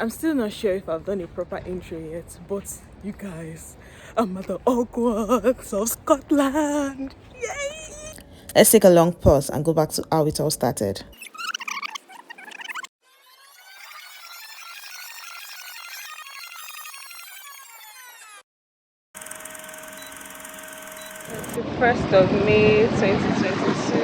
I'm still not sure if I've done a proper intro yet, but you guys, I'm at the Hogwarts of Scotland. Yay! Let's take a long pause and go back to how it all started. The 1st of May 2022,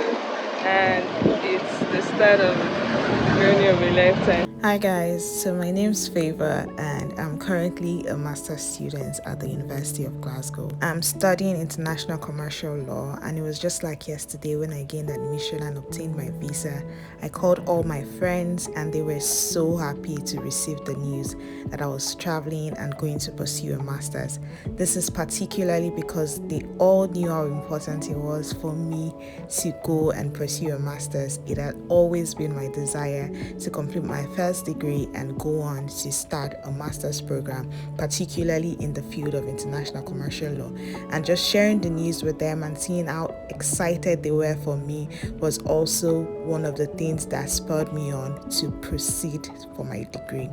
and it's the start of the journey of a lifetime. Hi guys, so my name's Favour and I'm currently a master's student at the University of Glasgow. I'm studying international commercial law, and it was just like yesterday when I gained admission and obtained my visa. I called all my friends and they were so happy to receive the news that I was traveling and going to pursue a master's. This is particularly because they all knew how important it was for me to go and pursue a master's. It had always been my desire to complete my first degree and go on to start a master's program, particularly in the field of international commercial law. And just sharing the news with them and seeing how excited they were for me was also one of the things that spurred me on to proceed for my degree.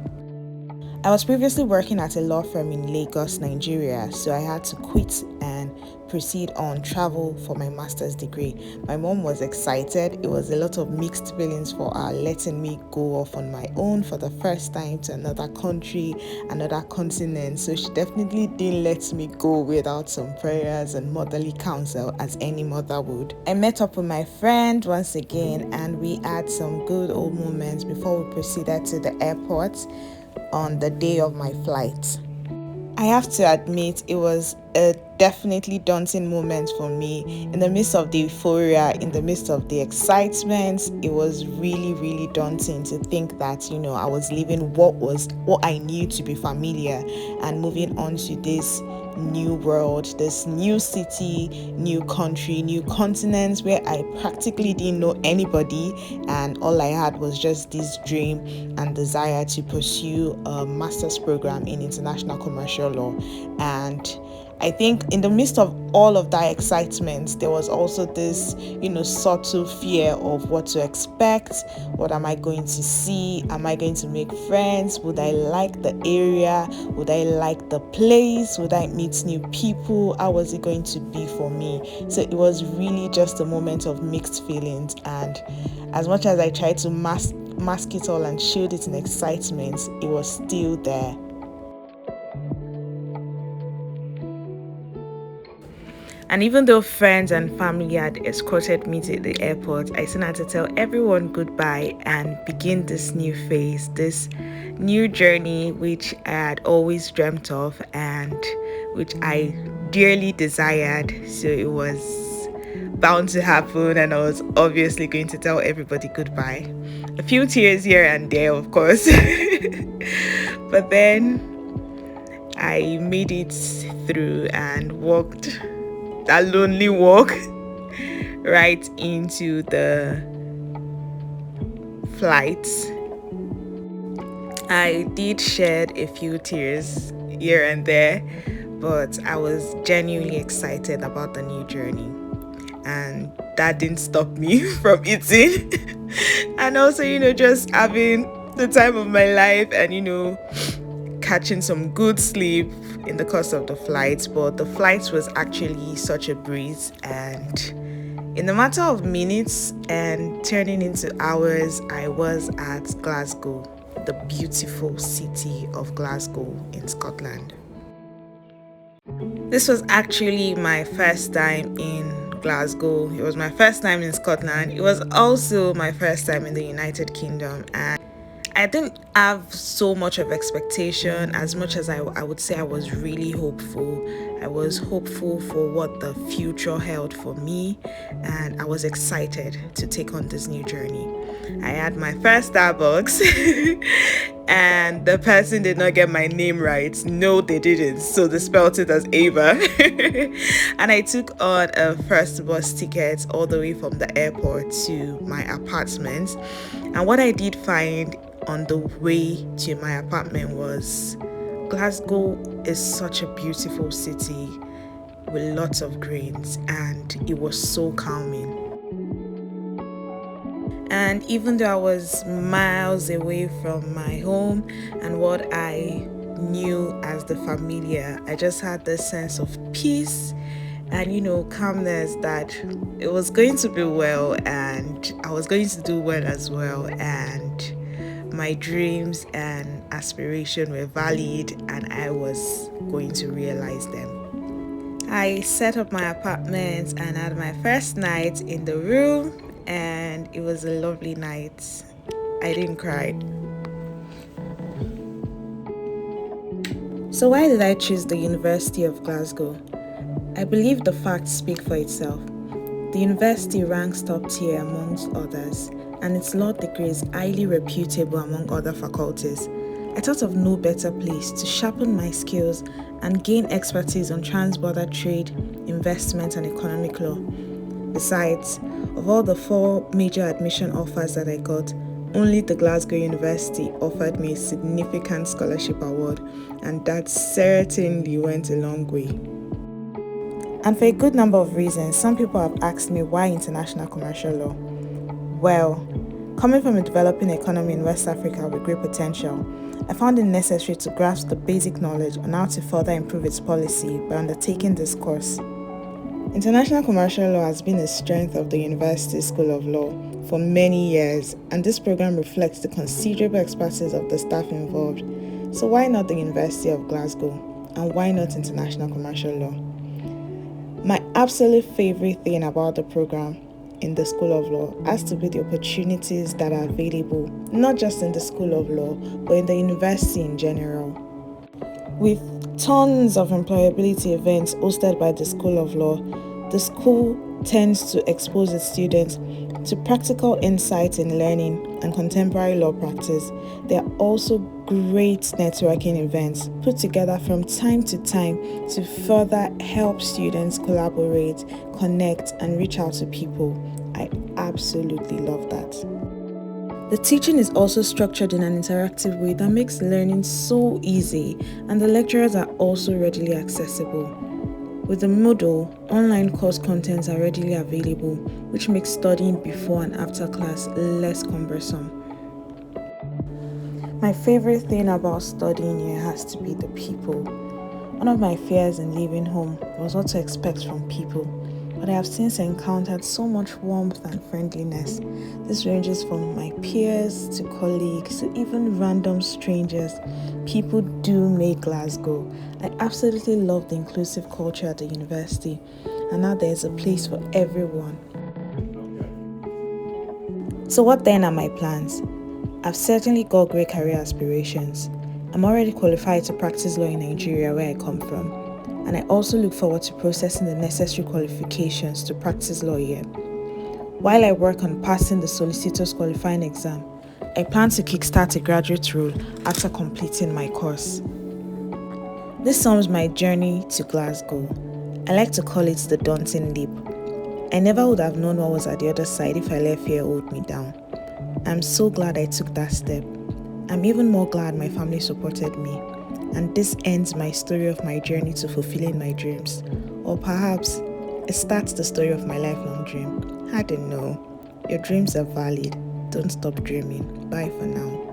I was previously working at a law firm in Lagos, Nigeria, so I had to quit and proceed on travel for my master's degree. My mom was excited. It was a lot of mixed feelings for her letting me go off on my own for the first time to another country, another continent. So she definitely didn't let me go without some prayers and motherly counsel, as any mother would. I met up with my friend once again and we had some good old moments before we proceeded to the airport on the day of my flight. I have to admit, it was a definitely daunting moment for me. In the midst of the euphoria, in the midst of the excitement, it was really daunting to think that, I was leaving what I knew to be familiar and moving on to this new world, this new city, new country, new continent where I practically didn't know anybody, and all I had was just this dream and desire to pursue a master's program in international commercial law. And I think in the midst of all of that excitement, there was also this, subtle fear of what to expect. What am I going to see? Am I going to make friends? Would I like the area? Would I like the place? Would I meet new people? How was it going to be for me? So it was really just a moment of mixed feelings. And as much as I tried to mask it all and shield it in excitement, it was still there. And even though friends and family had escorted me to the airport, I still had to tell everyone goodbye and begin this new phase, this new journey which I had always dreamt of and which I dearly desired. So it was bound to happen, and I was obviously going to tell everybody goodbye. A few tears here and there, of course. But then I made it through and walked that lonely walk right into the flight. I did shed a few tears here and there, but I was genuinely excited about the new journey, and that didn't stop me from eating and also just having the time of my life and catching some good sleep in the course of the flight. But the flight was actually such a breeze, and in a matter of minutes and turning into hours, I was at Glasgow, the beautiful city of Glasgow in Scotland. This was actually my first time in Glasgow. It was my first time in Scotland. It was also my first time in the United Kingdom, and I didn't have so much of expectation as much as I would say I was really hopeful. I was hopeful for what the future held for me, and I was excited to take on this new journey. I had my first Starbucks and the person did not get my name right. No, they didn't. So they spelled it as Ava. And I took on a first bus ticket all the way from the airport to my apartment. And what I did find on the way to my apartment was Glasgow is such a beautiful city with lots of greens, and it was so calming. And even though I was miles away from my home and what I knew as the familiar, I just had this sense of peace and calmness that it was going to be well and I was going to do well as well, and my dreams and aspiration were valid and I was going to realize them. I set up my apartment and had my first night in the room, and it was a lovely night. I didn't cry. So why did I choose the University of Glasgow? I believe the facts speak for itself. The university ranks top tier amongst others, and its law degree is highly reputable among other faculties. I thought of no better place to sharpen my skills and gain expertise on trans-border trade, investment, and economic law. Besides, of all the 4 major admission offers that I got, only the Glasgow University offered me a significant scholarship award, and that certainly went a long way. And for a good number of reasons, some people have asked me why international commercial law. Well, coming from a developing economy in West Africa with great potential, I found it necessary to grasp the basic knowledge on how to further improve its policy by undertaking this course. International commercial law has been a strength of the University School of Law for many years, and this program reflects the considerable expertise of the staff involved. So why not the University of Glasgow? And why not international commercial law? My absolute favorite thing about the program in the School of Law has to be the opportunities that are available, not just in the School of Law, but in the university in general. With tons of employability events hosted by the School of Law, the school tends to expose its students to practical insights in learning and contemporary law practice. There are also great networking events put together from time to time to further help students collaborate, connect, and reach out to people. I absolutely love that. The teaching is also structured in an interactive way that makes learning so easy, and the lecturers are also readily accessible. With the Moodle, online course contents are readily available, which makes studying before and after class less cumbersome. My favorite thing about studying here has to be the people. One of my fears in leaving home was what to expect from people, but I have since encountered so much warmth and friendliness. This ranges from my peers to colleagues to even random strangers. People do make Glasgow. I absolutely love the inclusive culture at the university, and now there's a place for everyone. So what then are my plans? I've certainly got great career aspirations. I'm already qualified to practice law in Nigeria, where I come from, and I also look forward to processing the necessary qualifications to practice law here. While I work on passing the solicitor's qualifying exam, I plan to kickstart a graduate role after completing my course. This sums my journey to Glasgow. I like to call it the daunting leap. I never would have known what was at the other side if I let fear hold me down. I'm so glad I took that step. I'm even more glad my family supported me. And this ends my story of my journey to fulfilling my dreams. Or perhaps it starts the story of my lifelong dream. I don't know. Your dreams are valid. Don't stop dreaming. Bye for now.